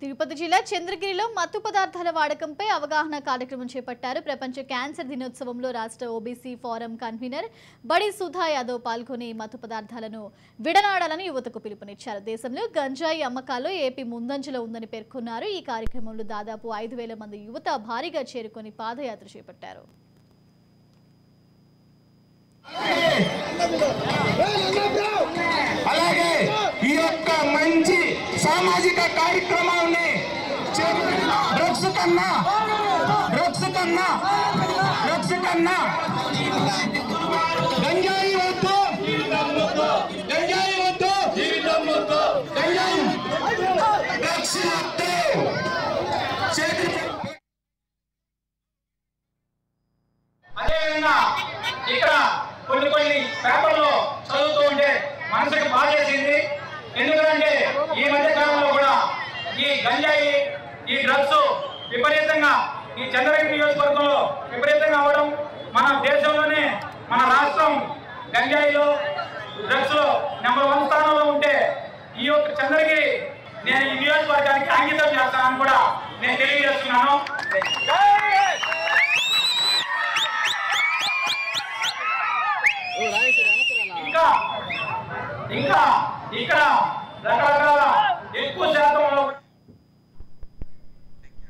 తిరుపతి జిల్లా చంద్రగిరిలో మత్తు పదార్థాల వాడకంపై అవగాహన కార్యక్రమం చేపట్టారు. ప్రపంచ క్యాన్సర్ దినోత్సవంలో రాష్ట్ర ఓబీసీ ఫోరం కన్వీనర్ బడి సుధా యాదవ్ పాల్గొని మత్తు పదార్థాలను విడనాడాలని యువతకు పిలుపునిచ్చారు. దేశంలో గంజాయి అమ్మకాల్లో ఏపీ ముందంజలో ఉందని పేర్కొన్నారు. ఈ కార్యక్రమంలో దాదాపు 5,000 మంది యువత భారీగా చేరుకొని పాదయాత్ర చేపట్టారు. అలాగే ఈ యొక్క మంచి సామాజిక కార్యక్రమాన్ని డ్రగ్స్ కన్నా గంజాయి వద్దు, గంజాయి వద్దు, డ్రగ్స్ వద్దు. అదేవిధంగా ఇక్కడ కొన్ని పేపర్లో చదువుతూ ఉంటే మనసుకి బాధ చేసింది. ఎందుకంటే ఈ మధ్య కాలంలో కూడా ఈ గంజాయి, ఈ డ్రగ్స్ విపరీతంగా ఈ చంద్రగిరి నియోజకవర్గంలో విపరీతంగా అవడం, మన దేశంలోనే మన రాష్ట్రం గంజాయిలో డ్రగ్స్ లో నెంబర్ 1 స్థానంలో ఉంటే ఈ యొక్క చంద్రగిరి నేను ఈ నియోజకవర్గానికి అంకితం చేస్తానని కూడా నేను తెలియజేస్తున్నాను. ఇంకా ఇక్కడ రకరకాల ఎక్కువ శాతంలో